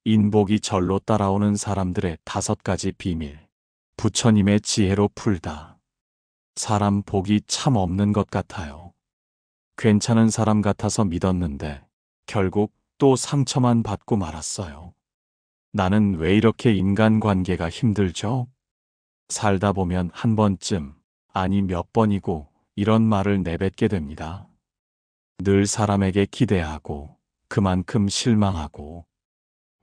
인복이 절로 따라오는 사람들의 5가지 비밀. 부처님의 지혜로 풀다. 사람 복이 참 없는 것 같아요. 괜찮은 사람 같아서 믿었는데 결국 또 상처만 받고 말았어요. 나는 왜 이렇게 인간관계가 힘들죠? 살다 보면 한 번쯤, 아니 몇 번이고 이런 말을 내뱉게 됩니다. 늘 사람에게 기대하고 그만큼 실망하고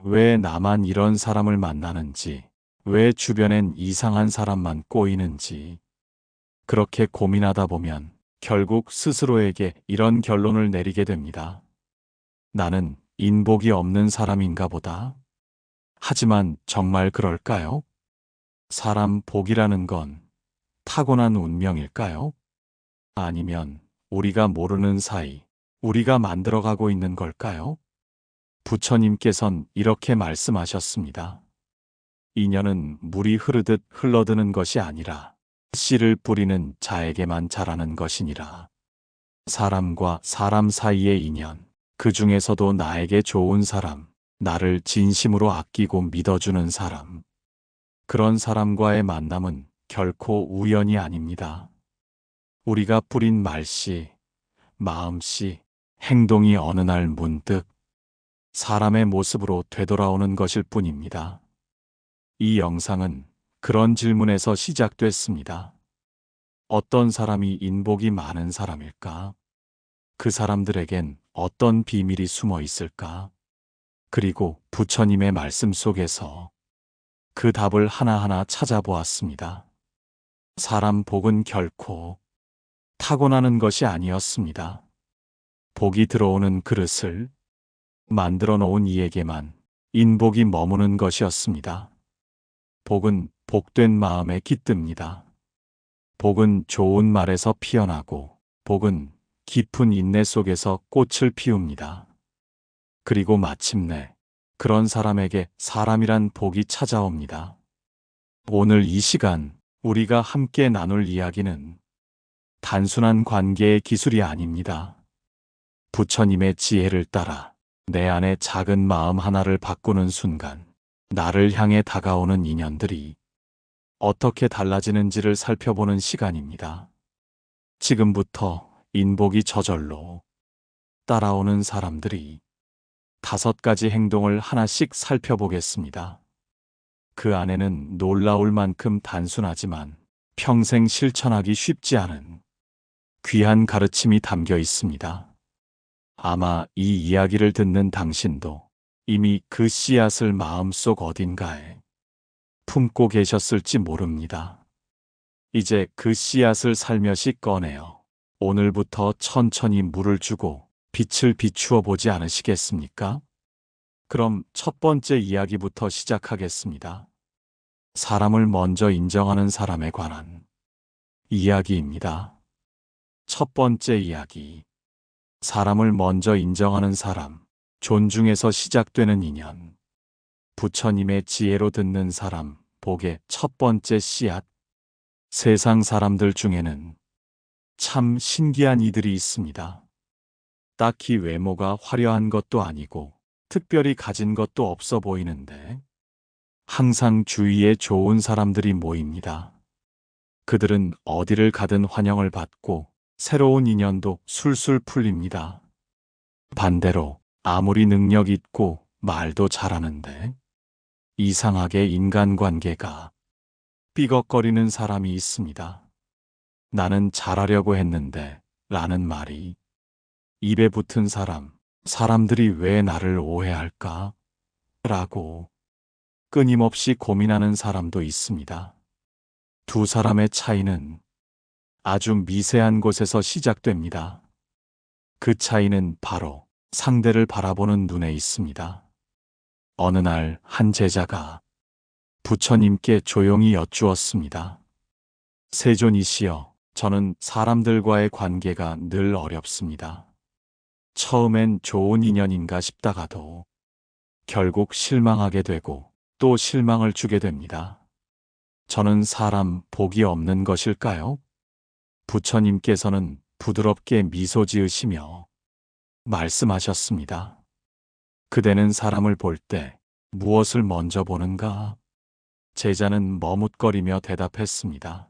왜 나만 이런 사람을 만나는지, 왜 주변엔 이상한 사람만 꼬이는지. 그렇게 고민하다 보면 결국 스스로에게 이런 결론을 내리게 됩니다. 나는 인복이 없는 사람인가 보다. 하지만 정말 그럴까요? 사람 복이라는 건 타고난 운명일까요? 아니면 우리가 모르는 사이 우리가 만들어가고 있는 걸까요? 부처님께선 이렇게 말씀하셨습니다. 인연은 물이 흐르듯 흘러드는 것이 아니라 씨를 뿌리는 자에게만 자라는 것이니라. 사람과 사람 사이의 인연, 그 중에서도 나에게 좋은 사람, 나를 진심으로 아끼고 믿어주는 사람. 그런 사람과의 만남은 결코 우연이 아닙니다. 우리가 뿌린 말씨, 마음씨, 행동이 어느 날 문득 사람의 모습으로 되돌아오는 것일 뿐입니다. 이 영상은 그런 질문에서 시작됐습니다. 어떤 사람이 인복이 많은 사람일까? 그 사람들에겐 어떤 비밀이 숨어 있을까? 그리고 부처님의 말씀 속에서 그 답을 하나하나 찾아보았습니다. 사람 복은 결코 타고나는 것이 아니었습니다. 복이 들어오는 그릇을 만들어 놓은 이에게만 인복이 머무는 것이었습니다. 복은 복된 마음에 깃듭니다. 복은 좋은 말에서 피어나고, 복은 깊은 인내 속에서 꽃을 피웁니다. 그리고 마침내 그런 사람에게 사람이란 복이 찾아옵니다. 오늘 이 시간 우리가 함께 나눌 이야기는 단순한 관계의 기술이 아닙니다. 부처님의 지혜를 따라 내 안의 작은 마음 하나를 바꾸는 순간 나를 향해 다가오는 인연들이 어떻게 달라지는지를 살펴보는 시간입니다. 지금부터 인복이 저절로 따라오는 사람들이 5가지 행동을 하나씩 살펴보겠습니다. 그 안에는 놀라울 만큼 단순하지만 평생 실천하기 쉽지 않은 귀한 가르침이 담겨 있습니다. 아마 이 이야기를 듣는 당신도 이미 그 씨앗을 마음속 어딘가에 품고 계셨을지 모릅니다. 이제 그 씨앗을 살며시 꺼내어 오늘부터 천천히 물을 주고 빛을 비추어 보지 않으시겠습니까? 그럼 첫 번째 이야기부터 시작하겠습니다. 사람을 먼저 인정하는 사람에 관한 이야기입니다. 첫 번째 이야기. 사람을 먼저 인정하는 사람, 존중에서 시작되는 인연. 부처님의 지혜로 듣는 사람, 복의 첫 번째 씨앗. 세상 사람들 중에는 참 신기한 이들이 있습니다. 딱히 외모가 화려한 것도 아니고 특별히 가진 것도 없어 보이는데 항상 주위에 좋은 사람들이 모입니다. 그들은 어디를 가든 환영을 받고 새로운 인연도 술술 풀립니다. 반대로 아무리 능력 있고 말도 잘하는데 이상하게 인간관계가 삐걱거리는 사람이 있습니다. 나는 잘하려고 했는데 라는 말이 입에 붙은 사람, 사람들이 왜 나를 오해할까? 라고 끊임없이 고민하는 사람도 있습니다. 두 사람의 차이는 아주 미세한 곳에서 시작됩니다. 그 차이는 바로 상대를 바라보는 눈에 있습니다. 어느 날 한 제자가 부처님께 조용히 여쭈었습니다. 세존이시여, 저는 사람들과의 관계가 늘 어렵습니다. 처음엔 좋은 인연인가 싶다가도 결국 실망하게 되고 또 실망을 주게 됩니다. 저는 사람 복이 없는 것일까요? 부처님께서는 부드럽게 미소 지으시며 말씀하셨습니다. 그대는 사람을 볼 때 무엇을 먼저 보는가? 제자는 머뭇거리며 대답했습니다.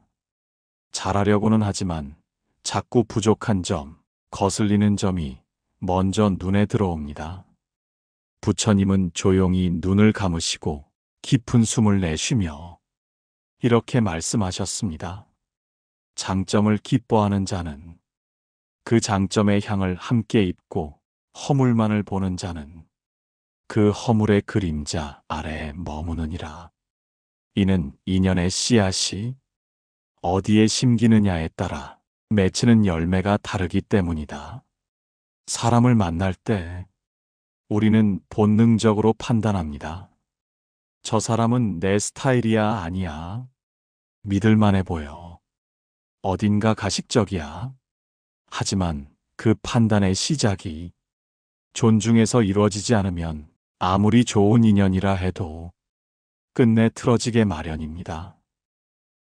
잘하려고는 하지만 자꾸 부족한 점, 거슬리는 점이 먼저 눈에 들어옵니다. 부처님은 조용히 눈을 감으시고 깊은 숨을 내쉬며 이렇게 말씀하셨습니다. 장점을 기뻐하는 자는 그 장점의 향을 함께 입고 허물만을 보는 자는 그 허물의 그림자 아래에 머무느니라. 이는 인연의 씨앗이 어디에 심기느냐에 따라 맺히는 열매가 다르기 때문이다. 사람을 만날 때 우리는 본능적으로 판단합니다. 저 사람은 내 스타일이야 아니야. 믿을만해 보여. 어딘가 가식적이야. 하지만 그 판단의 시작이 존중에서 이루어지지 않으면 아무리 좋은 인연이라 해도 끝내 틀어지게 마련입니다.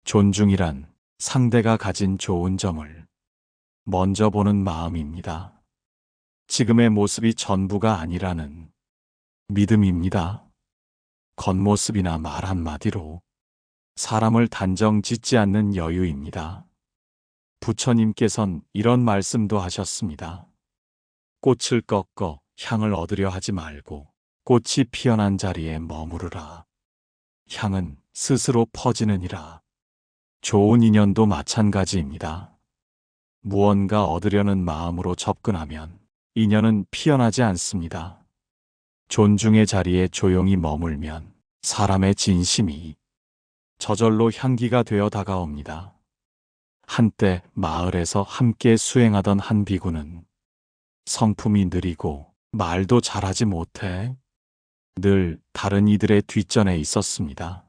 존중이란 상대가 가진 좋은 점을 먼저 보는 마음입니다. 지금의 모습이 전부가 아니라는 믿음입니다. 겉모습이나 말 한마디로 사람을 단정 짓지 않는 여유입니다. 부처님께선 이런 말씀도 하셨습니다. 꽃을 꺾어 향을 얻으려 하지 말고 꽃이 피어난 자리에 머무르라. 향은 스스로 퍼지느니라. 좋은 인연도 마찬가지입니다. 무언가 얻으려는 마음으로 접근하면 인연은 피어나지 않습니다. 존중의 자리에 조용히 머물면 사람의 진심이 저절로 향기가 되어 다가옵니다. 한때 마을에서 함께 수행하던 한 비구는 성품이 느리고 말도 잘하지 못해 늘 다른 이들의 뒷전에 있었습니다.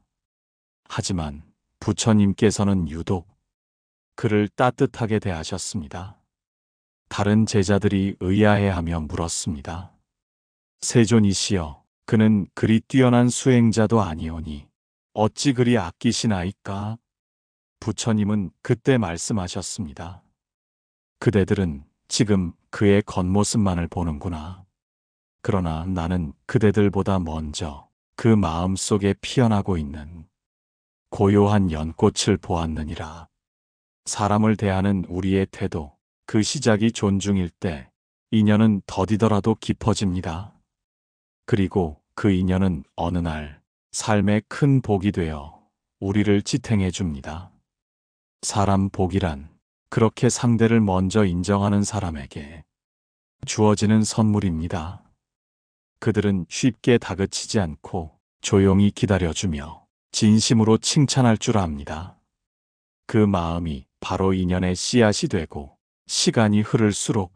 하지만 부처님께서는 유독 그를 따뜻하게 대하셨습니다. 다른 제자들이 의아해하며 물었습니다. 세존이시여, 그는 그리 뛰어난 수행자도 아니오니 어찌 그리 아끼시나이까? 부처님은 그때 말씀하셨습니다. 그대들은 지금 그의 겉모습만을 보는구나. 그러나 나는 그대들보다 먼저 그 마음 속에 피어나고 있는 고요한 연꽃을 보았느니라. 사람을 대하는 우리의 태도, 그 시작이 존중일 때 인연은 더디더라도 깊어집니다. 그리고 그 인연은 어느 날 삶의 큰 복이 되어 우리를 지탱해 줍니다. 사람 복이란 그렇게 상대를 먼저 인정하는 사람에게 주어지는 선물입니다. 그들은 쉽게 다그치지 않고 조용히 기다려주며 진심으로 칭찬할 줄 압니다. 그 마음이 바로 인연의 씨앗이 되고 시간이 흐를수록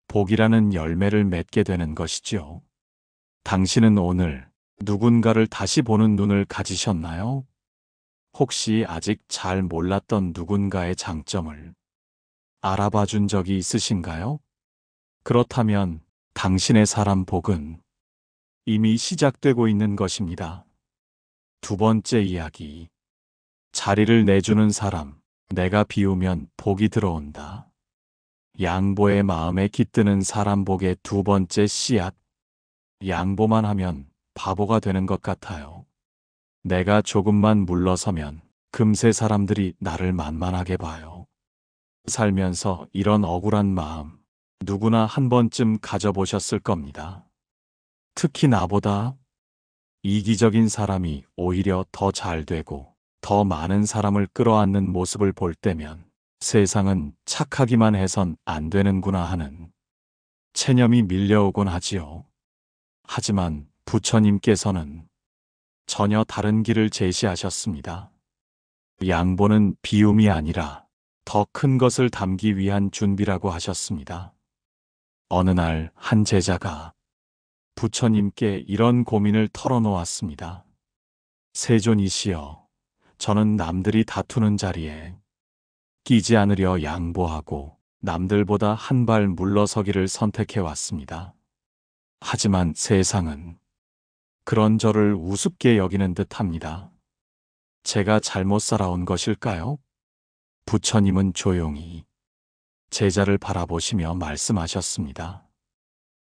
복이라는 열매를 맺게 되는 것이지요. 당신은 오늘 누군가를 다시 보는 눈을 가지셨나요? 혹시 아직 잘 몰랐던 누군가의 장점을 알아봐 준 적이 있으신가요? 그렇다면 당신의 사람 복은 이미 시작되고 있는 것입니다. 두 번째 이야기. 자리를 내주는 사람. 내가 비우면 복이 들어온다. 양보의 마음에 깃드는 사람 복의 두 번째 씨앗. 양보만 하면 바보가 되는 것 같아요. 내가 조금만 물러서면 금세 사람들이 나를 만만하게 봐요. 살면서 이런 억울한 마음 누구나 한 번쯤 가져보셨을 겁니다. 특히 나보다 이기적인 사람이 오히려 더 잘 되고 더 많은 사람을 끌어안는 모습을 볼 때면 세상은 착하기만 해선 안 되는구나 하는 체념이 밀려오곤 하지요. 하지만 부처님께서는 전혀 다른 길을 제시하셨습니다. 양보는 비움이 아니라 더 큰 것을 담기 위한 준비라고 하셨습니다. 어느 날 한 제자가 부처님께 이런 고민을 털어놓았습니다. 세존이시여, 저는 남들이 다투는 자리에 끼지 않으려 양보하고 남들보다 한 발 물러서기를 선택해왔습니다. 하지만 세상은 그런 저를 우습게 여기는 듯합니다. 제가 잘못 살아온 것일까요? 부처님은 조용히 제자를 바라보시며 말씀하셨습니다.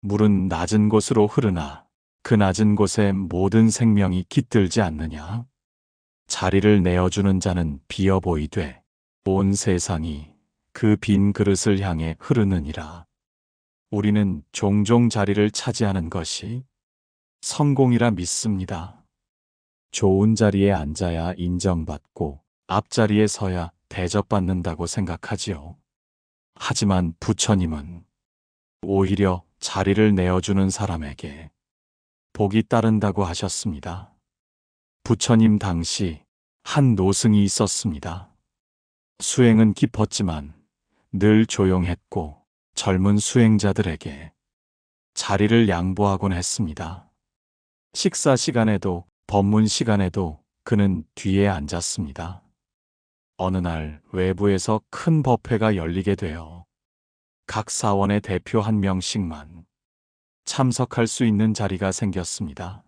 물은 낮은 곳으로 흐르나 그 낮은 곳에 모든 생명이 깃들지 않느냐? 자리를 내어주는 자는 비어 보이되 온 세상이 그 빈 그릇을 향해 흐르느니라. 우리는 종종 자리를 차지하는 것이 성공이라 믿습니다. 좋은 자리에 앉아야 인정받고 앞자리에 서야 대접받는다고 생각하지요. 하지만 부처님은 오히려 자리를 내어주는 사람에게 복이 따른다고 하셨습니다. 부처님 당시 한 노승이 있었습니다. 수행은 깊었지만 늘 조용했고 젊은 수행자들에게 자리를 양보하곤 했습니다. 식사 시간에도 법문 시간에도 그는 뒤에 앉았습니다. 어느 날 외부에서 큰 법회가 열리게 되어 각 사원의 대표 한 명씩만 참석할 수 있는 자리가 생겼습니다.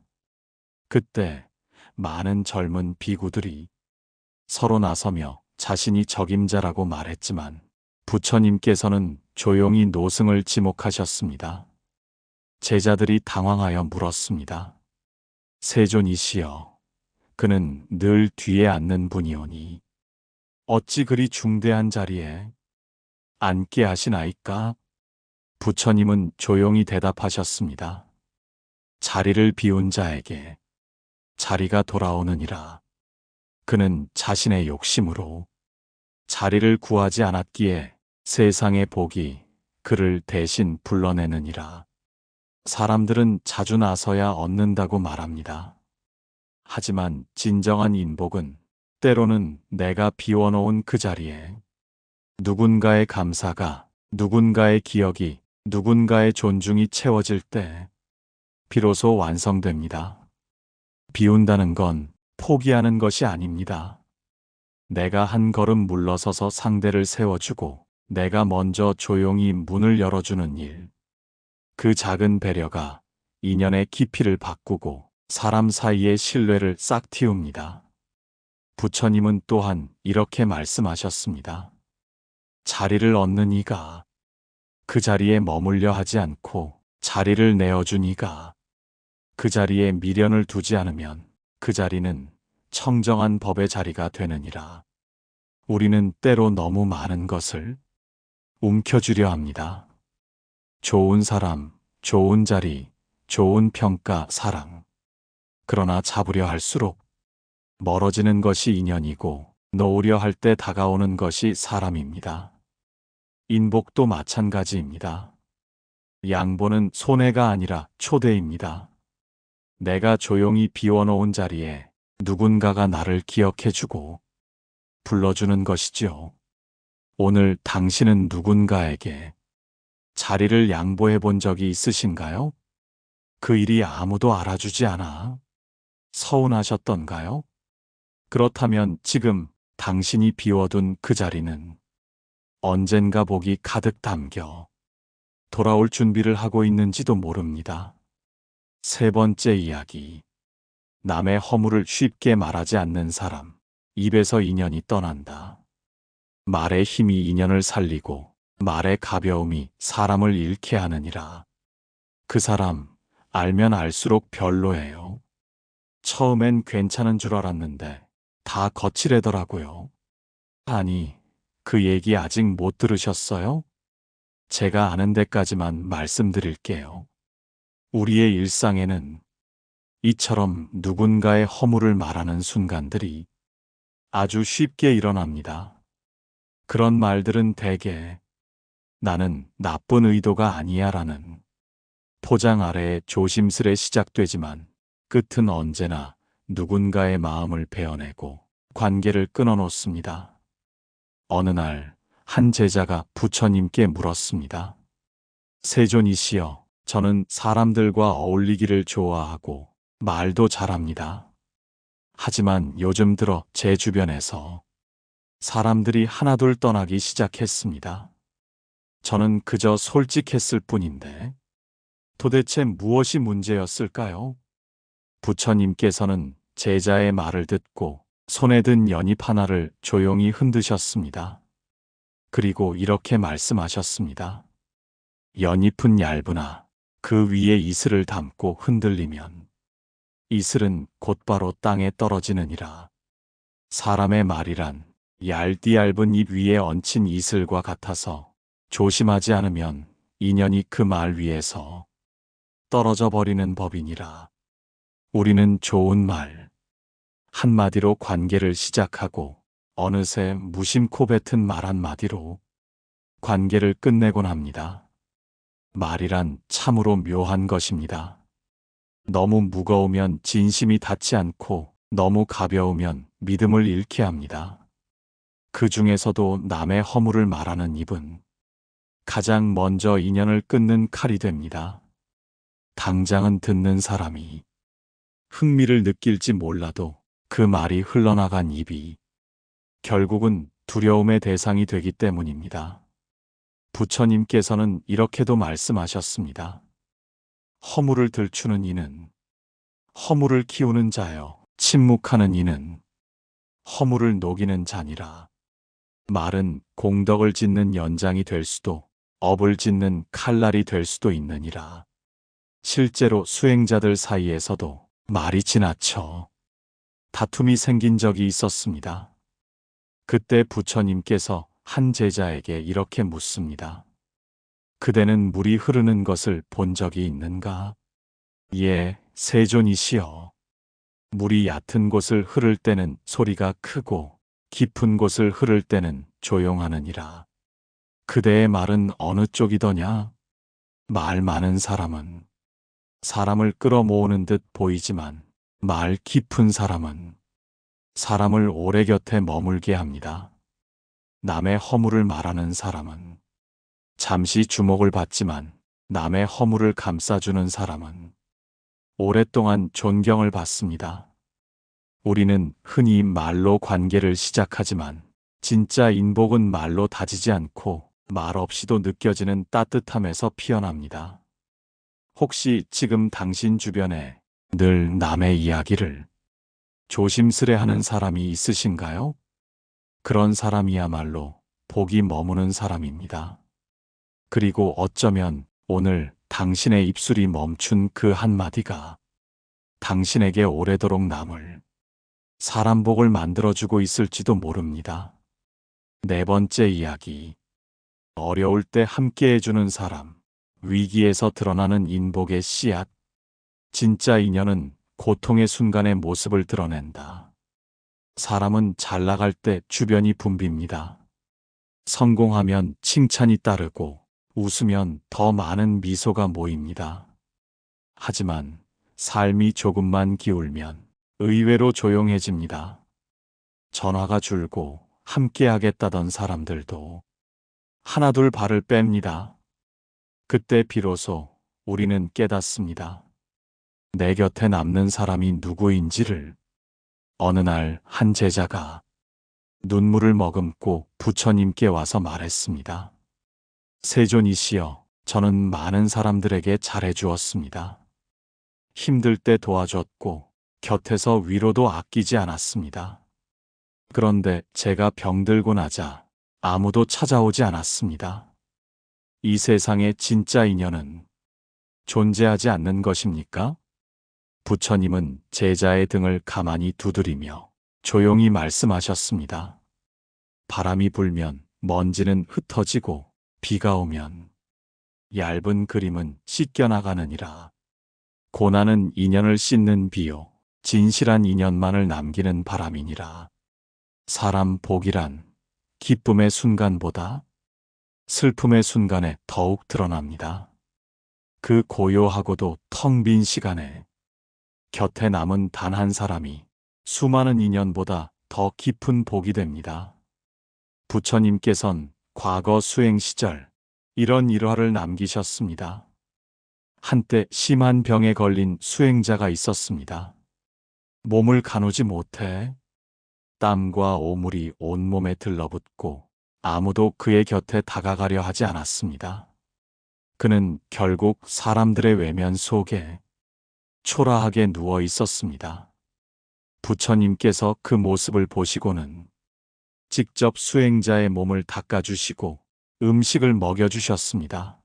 그때 많은 젊은 비구들이 서로 나서며 자신이 적임자라고 말했지만 부처님께서는 조용히 노승을 지목하셨습니다. 제자들이 당황하여 물었습니다. 세존이시여, 그는 늘 뒤에 앉는 분이오니 어찌 그리 중대한 자리에 앉게 하시나이까? 부처님은 조용히 대답하셨습니다. 자리를 비운 자에게 자리가 돌아오느니라. 그는 자신의 욕심으로 자리를 구하지 않았기에 세상의 복이 그를 대신 불러내느니라. 사람들은 자주 나서야 얻는다고 말합니다. 하지만 진정한 인복은 때로는 내가 비워놓은 그 자리에 누군가의 감사가, 누군가의 기억이, 누군가의 존중이 채워질 때 비로소 완성됩니다. 비운다는 건 포기하는 것이 아닙니다. 내가 한 걸음 물러서서 상대를 세워주고 내가 먼저 조용히 문을 열어주는 일. 그 작은 배려가 인연의 깊이를 바꾸고 사람 사이의 신뢰를 싹 틔웁니다. 부처님은 또한 이렇게 말씀하셨습니다. 자리를 얻는 이가 그 자리에 머물려 하지 않고 자리를 내어준 이가 그 자리에 미련을 두지 않으면 그 자리는 청정한 법의 자리가 되느니라. 우리는 때로 너무 많은 것을 움켜쥐려 합니다. 좋은 사람, 좋은 자리, 좋은 평가, 사랑. 그러나 잡으려 할수록 멀어지는 것이 인연이고 놓으려 할 때 다가오는 것이 사람입니다. 인복도 마찬가지입니다. 양보는 손해가 아니라 초대입니다. 내가 조용히 비워놓은 자리에 누군가가 나를 기억해주고 불러주는 것이지요. 오늘 당신은 누군가에게 자리를 양보해 본 적이 있으신가요? 그 일이 아무도 알아주지 않아 서운하셨던가요? 그렇다면 지금 당신이 비워둔 그 자리는 언젠가 복이 가득 담겨 돌아올 준비를 하고 있는지도 모릅니다. 세 번째 이야기. 남의 허물을 쉽게 말하지 않는 사람. 입에서 인연이 떠난다. 말의 힘이 인연을 살리고 말의 가벼움이 사람을 잃게 하느니라. 그 사람 알면 알수록 별로예요. 처음엔 괜찮은 줄 알았는데 다 거칠애더라고요. 아니, 그 얘기 아직 못 들으셨어요? 제가 아는 데까지만 말씀드릴게요. 우리의 일상에는 이처럼 누군가의 허물을 말하는 순간들이 아주 쉽게 일어납니다. 그런 말들은 대개 나는 나쁜 의도가 아니야 라는 포장 아래에 조심스레 시작되지만 끝은 언제나 누군가의 마음을 베어내고 관계를 끊어놓습니다. 어느 날 한 제자가 부처님께 물었습니다. 세존이시여, 저는 사람들과 어울리기를 좋아하고 말도 잘합니다. 하지만 요즘 들어 제 주변에서 사람들이 하나둘 떠나기 시작했습니다. 저는 그저 솔직했을 뿐인데 도대체 무엇이 문제였을까요? 부처님께서는 제자의 말을 듣고 손에 든 연잎 하나를 조용히 흔드셨습니다. 그리고 이렇게 말씀하셨습니다. 연잎은 얇으나 그 위에 이슬을 담고 흔들리면 이슬은 곧바로 땅에 떨어지느니라. 사람의 말이란 얇디 얇은 잎 위에 얹힌 이슬과 같아서 조심하지 않으면 인연이 그 말 위에서 떨어져 버리는 법이니라. 우리는 좋은 말 한마디로 관계를 시작하고 어느새 무심코 뱉은 말 한마디로 관계를 끝내곤 합니다. 말이란 참으로 묘한 것입니다. 너무 무거우면 진심이 닿지 않고 너무 가벼우면 믿음을 잃게 합니다. 그 중에서도 남의 허물을 말하는 입은 가장 먼저 인연을 끊는 칼이 됩니다. 당장은 듣는 사람이 흥미를 느낄지 몰라도 그 말이 흘러나간 입이 결국은 두려움의 대상이 되기 때문입니다. 부처님께서는 이렇게도 말씀하셨습니다. 허물을 들추는 이는 허물을 키우는 자여, 침묵하는 이는 허물을 녹이는 자니라. 말은 공덕을 짓는 연장이 될 수도 업을 짓는 칼날이 될 수도 있느니라. 실제로 수행자들 사이에서도 말이 지나쳐 다툼이 생긴 적이 있었습니다. 그때 부처님께서 한 제자에게 이렇게 묻습니다. 그대는 물이 흐르는 것을 본 적이 있는가? 예, 세존이시여. 물이 얕은 곳을 흐를 때는 소리가 크고 깊은 곳을 흐를 때는 조용하느니라. 그대의 말은 어느 쪽이더냐? 말 많은 사람은 사람을 끌어모으는 듯 보이지만 말 깊은 사람은 사람을 오래 곁에 머물게 합니다. 남의 허물을 말하는 사람은 잠시 주목을 받지만 남의 허물을 감싸주는 사람은 오랫동안 존경을 받습니다. 우리는 흔히 말로 관계를 시작하지만 진짜 인복은 말로 다지지 않고 말 없이도 느껴지는 따뜻함에서 피어납니다. 혹시 지금 당신 주변에 늘 남의 이야기를 조심스레하는 사람이 있으신가요? 그런 사람이야말로 복이 머무는 사람입니다. 그리고 어쩌면 오늘 당신의 입술이 멈춘 그 한마디가 당신에게 오래도록 남을 사람 복을 만들어주고 있을지도 모릅니다. 네 번째 이야기. 어려울 때 함께 해주는 사람. 위기에서 드러나는 인복의 씨앗. 진짜 인연은 고통의 순간의 모습을 드러낸다. 사람은 잘 나갈 때 주변이 붐빕니다. 성공하면 칭찬이 따르고 웃으면 더 많은 미소가 모입니다. 하지만 삶이 조금만 기울면 의외로 조용해집니다. 전화가 줄고 함께 하겠다던 사람들도 하나둘 발을 뺍니다. 그때 비로소 우리는 깨닫습니다. 내 곁에 남는 사람이 누구인지를. 어느 날 한 제자가 눈물을 머금고 부처님께 와서 말했습니다. 세존이시여, 저는 많은 사람들에게 잘해주었습니다. 힘들 때 도와줬고 곁에서 위로도 아끼지 않았습니다. 그런데 제가 병들고 나자 아무도 찾아오지 않았습니다. 이 세상의 진짜 인연은 존재하지 않는 것입니까? 부처님은 제자의 등을 가만히 두드리며 조용히 말씀하셨습니다. 바람이 불면 먼지는 흩어지고 비가 오면 얇은 그림은 씻겨나가느니라. 고난은 인연을 씻는 비요, 진실한 인연만을 남기는 바람이니라. 사람 복이란 기쁨의 순간보다 슬픔의 순간에 더욱 드러납니다. 그 고요하고도 텅 빈 시간에 곁에 남은 단 한 사람이 수많은 인연보다 더 깊은 복이 됩니다. 부처님께선 과거 수행 시절 이런 일화를 남기셨습니다. 한때 심한 병에 걸린 수행자가 있었습니다. 몸을 가누지 못해 땀과 오물이 온몸에 들러붙고 아무도 그의 곁에 다가가려 하지 않았습니다. 그는 결국 사람들의 외면 속에 초라하게 누워 있었습니다. 부처님께서 그 모습을 보시고는 직접 수행자의 몸을 닦아주시고 음식을 먹여주셨습니다.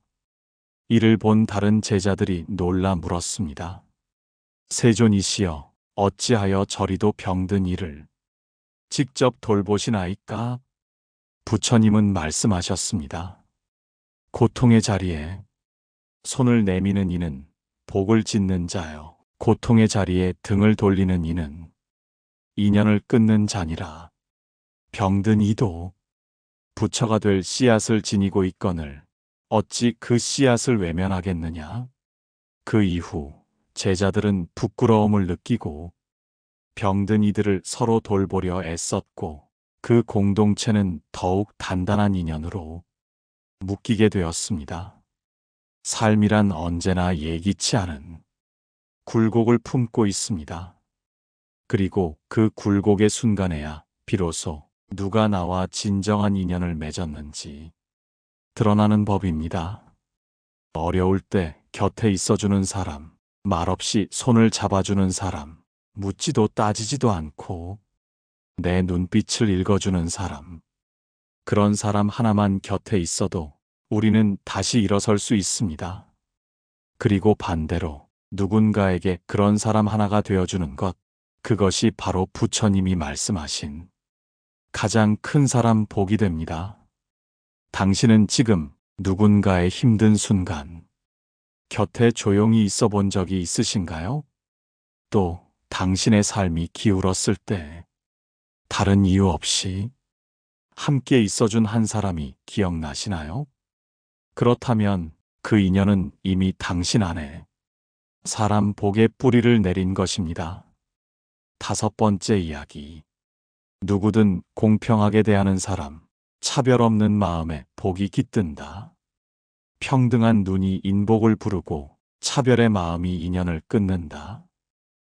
이를 본 다른 제자들이 놀라 물었습니다. 세존이시여, 어찌하여 저리도 병든 이를 직접 돌보시나이까? 부처님은 말씀하셨습니다. 고통의 자리에 손을 내미는 이는 복을 짓는 자요. 고통의 자리에 등을 돌리는 이는 인연을 끊는 자니라. 병든 이도 부처가 될 씨앗을 지니고 있거늘 어찌 그 씨앗을 외면하겠느냐? 그 이후 제자들은 부끄러움을 느끼고 병든 이들을 서로 돌보려 애썼고 그 공동체는 더욱 단단한 인연으로 묶이게 되었습니다. 삶이란 언제나 예기치 않은 굴곡을 품고 있습니다. 그리고 그 굴곡의 순간에야 비로소 누가 나와 진정한 인연을 맺었는지 드러나는 법입니다. 어려울 때 곁에 있어주는 사람, 말없이 손을 잡아주는 사람, 묻지도 따지지도 않고 내 눈빛을 읽어주는 사람, 그런 사람 하나만 곁에 있어도 우리는 다시 일어설 수 있습니다. 그리고 반대로 누군가에게 그런 사람 하나가 되어주는 것, 그것이 바로 부처님이 말씀하신 가장 큰 사람 복이 됩니다. 당신은 지금 누군가의 힘든 순간 곁에 조용히 있어 본 적이 있으신가요? 또 당신의 삶이 기울었을 때 다른 이유 없이 함께 있어준 한 사람이 기억나시나요? 그렇다면 그 인연은 이미 당신 안에 사람 복의 뿌리를 내린 것입니다. 5번째 이야기. 누구든 공평하게 대하는 사람, 차별 없는 마음에 복이 깃든다. 평등한 눈이 인복을 부르고 차별의 마음이 인연을 끊는다.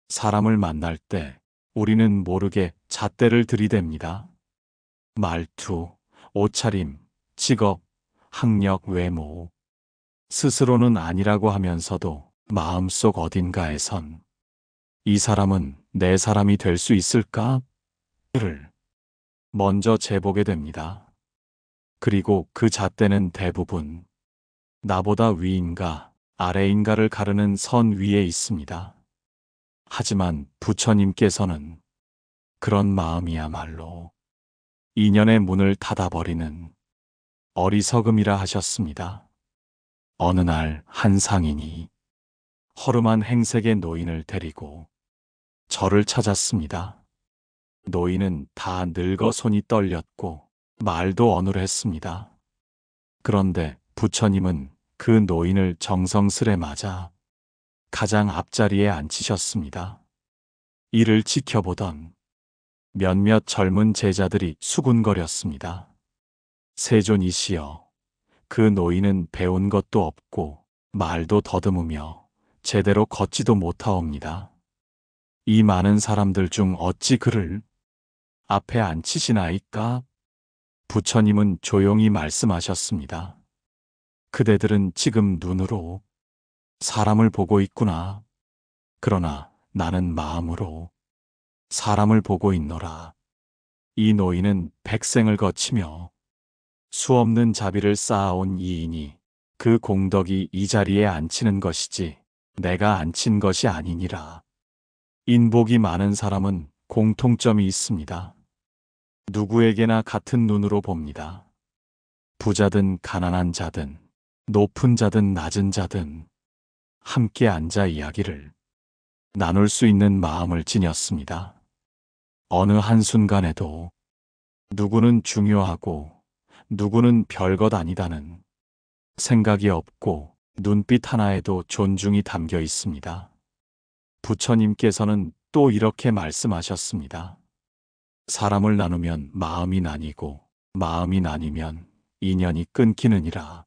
사람을 만날 때 우리는 모르게 잣대를 들이댑니다. 말투, 옷차림, 직업, 학력, 외모. 스스로는 아니라고 하면서도 마음속 어딘가에선 이 사람은 내 사람이 될 수 있을까? 를 먼저 재보게 됩니다. 그리고 그 잣대는 대부분 나보다 위인가 아래인가를 가르는 선 위에 있습니다. 하지만 부처님께서는 그런 마음이야말로 인연의 문을 닫아버리는 어리석음이라 하셨습니다. 어느 날 한 상인이 허름한 행색의 노인을 데리고 절을 찾았습니다. 노인은 다 늙어 손이 떨렸고 말도 어눌했습니다. 그런데 부처님은 그 노인을 정성스레 맞아 가장 앞자리에 앉히셨습니다. 이를 지켜보던 몇몇 젊은 제자들이 수군거렸습니다. 세존이시여, 그 노인은 배운 것도 없고 말도 더듬으며 제대로 걷지도 못하옵니다. 이 많은 사람들 중 어찌 그를 앞에 앉히시나이까? 부처님은 조용히 말씀하셨습니다. 그대들은 지금 눈으로 사람을 보고 있구나. 그러나 나는 마음으로 사람을 보고 있노라. 이 노인은 백생을 거치며 수없는 자비를 쌓아온 이인이 그 공덕이 이 자리에 앉히는 것이지 내가 앉힌 것이 아니니라. 인복이 많은 사람은 공통점이 있습니다. 누구에게나 같은 눈으로 봅니다. 부자든 가난한 자든 높은 자든 낮은 자든 함께 앉아 이야기를 나눌 수 있는 마음을 지녔습니다. 어느 한순간에도 누구는 중요하고 누구는 별것 아니다는 생각이 없고 눈빛 하나에도 존중이 담겨 있습니다. 부처님께서는 또 이렇게 말씀하셨습니다. 사람을 나누면 마음이 나뉘고 마음이 나뉘면 인연이 끊기느니라.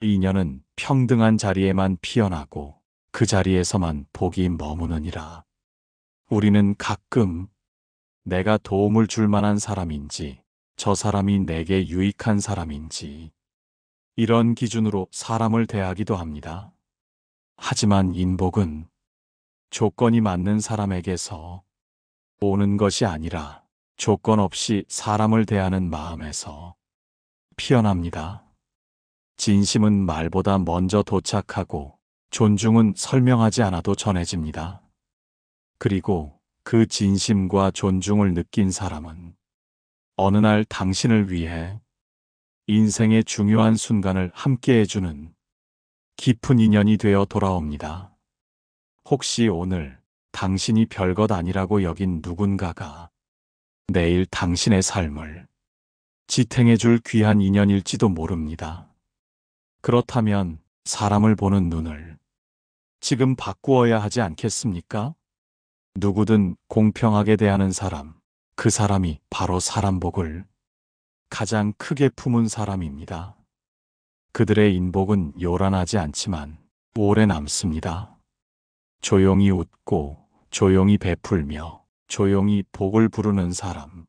인연은 평등한 자리에만 피어나고 그 자리에서만 복이 머무느니라. 우리는 가끔 내가 도움을 줄 만한 사람인지 저 사람이 내게 유익한 사람인지 이런 기준으로 사람을 대하기도 합니다. 하지만 인복은 조건이 맞는 사람에게서 오는 것이 아니라 조건 없이 사람을 대하는 마음에서 피어납니다. 진심은 말보다 먼저 도착하고 존중은 설명하지 않아도 전해집니다. 그리고 그 진심과 존중을 느낀 사람은 어느 날 당신을 위해 인생의 중요한 순간을 함께 해주는 깊은 인연이 되어 돌아옵니다. 혹시 오늘 당신이 별것 아니라고 여긴 누군가가 내일 당신의 삶을 지탱해줄 귀한 인연일지도 모릅니다. 그렇다면 사람을 보는 눈을 지금 바꾸어야 하지 않겠습니까? 누구든 공평하게 대하는 사람, 그 사람이 바로 사람 복을 가장 크게 품은 사람입니다. 그들의 인복은 요란하지 않지만 오래 남습니다. 조용히 웃고 조용히 베풀며 조용히 복을 부르는 사람.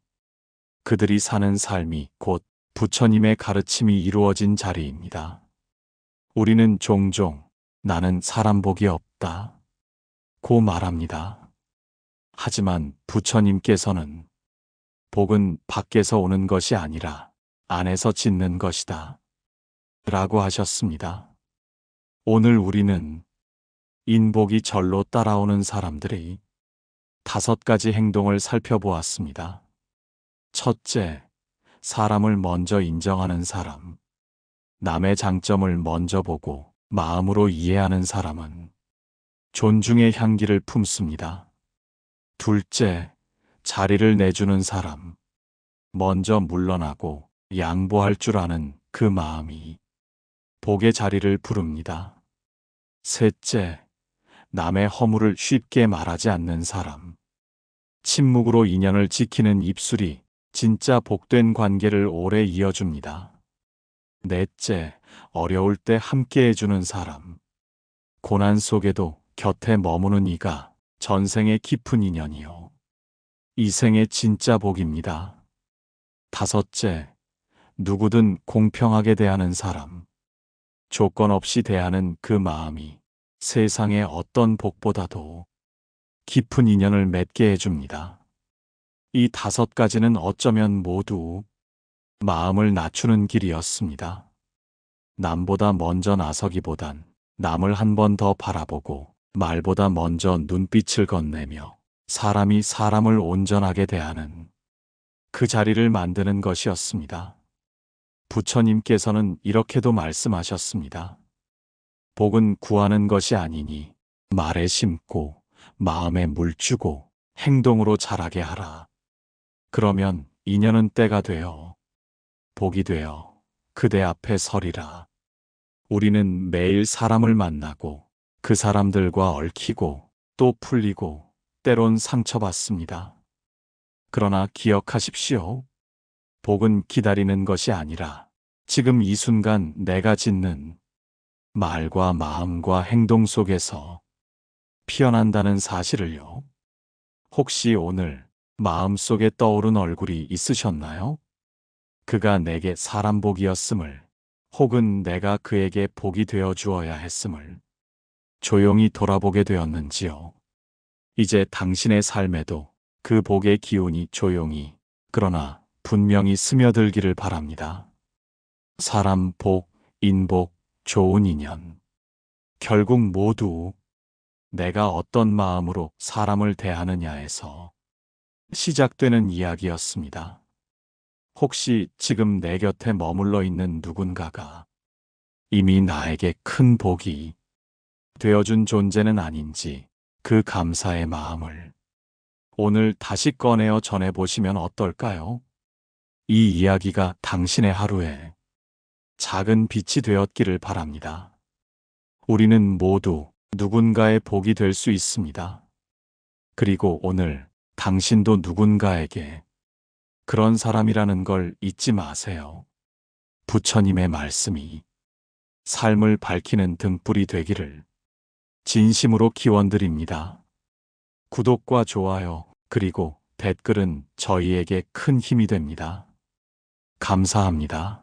그들이 사는 삶이 곧 부처님의 가르침이 이루어진 자리입니다. 우리는 종종 나는 사람 복이 없다 고 말합니다. 하지만 부처님께서는 복은 밖에서 오는 것이 아니라 안에서 짓는 것이다 라고 하셨습니다. 오늘 우리는 인복이 절로 따라오는 사람들의 5가지 행동을 살펴보았습니다. 첫째, 사람을 먼저 인정하는 사람. 남의 장점을 먼저 보고 마음으로 이해하는 사람은 존중의 향기를 품습니다. 둘째, 자리를 내주는 사람. 먼저 물러나고 양보할 줄 아는 그 마음이 복의 자리를 부릅니다. 셋째, 남의 허물을 쉽게 말하지 않는 사람. 침묵으로 인연을 지키는 입술이 진짜 복된 관계를 오래 이어줍니다. 넷째, 어려울 때 함께 해주는 사람. 고난 속에도 곁에 머무는 이가 전생의 깊은 인연이요 이생의 진짜 복입니다. 다섯째, 누구든 공평하게 대하는 사람. 조건 없이 대하는 그 마음이 세상의 어떤 복보다도 깊은 인연을 맺게 해줍니다. 이 5가지는 어쩌면 모두 마음을 낮추는 길이었습니다. 남보다 먼저 나서기보단 남을 한 번 더 바라보고 말보다 먼저 눈빛을 건네며 사람이 사람을 온전하게 대하는 그 자리를 만드는 것이었습니다. 부처님께서는 이렇게도 말씀하셨습니다. 복은 구하는 것이 아니니 말에 심고 마음에 물주고 행동으로 자라게 하라. 그러면 인연은 때가 되어 복이 되어 그대 앞에 서리라. 우리는 매일 사람을 만나고 그 사람들과 얽히고 또 풀리고 때론 상처받습니다. 그러나 기억하십시오. 복은 기다리는 것이 아니라 지금 이 순간 내가 짓는 말과 마음과 행동 속에서 피어난다는 사실을요. 혹시 오늘 마음속에 떠오른 얼굴이 있으셨나요? 그가 내게 사람 복이었음을, 혹은 내가 그에게 복이 되어 주어야 했음을 조용히 돌아보게 되었는지요. 이제 당신의 삶에도 그 복의 기운이 조용히, 그러나 분명히 스며들기를 바랍니다. 사람 복, 인복, 좋은 인연. 결국 모두 내가 어떤 마음으로 사람을 대하느냐에서 시작되는 이야기였습니다. 혹시 지금 내 곁에 머물러 있는 누군가가 이미 나에게 큰 복이 되어준 존재는 아닌지 그 감사의 마음을 오늘 다시 꺼내어 전해보시면 어떨까요? 이 이야기가 당신의 하루에 작은 빛이 되었기를 바랍니다. 우리는 모두 누군가의 복이 될 수 있습니다. 그리고 오늘 당신도 누군가에게 그런 사람이라는 걸 잊지 마세요. 부처님의 말씀이 삶을 밝히는 등불이 되기를 진심으로 기원드립니다. 구독과 좋아요, 그리고 댓글은 저희에게 큰 힘이 됩니다. 감사합니다.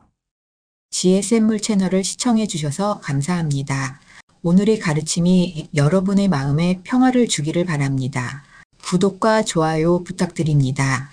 GSM 채널을 시청해 주셔서 감사합니다. 오늘의 가르침이 여러분의 마음에 평화를 주기를 바랍니다. 구독과 좋아요 부탁드립니다.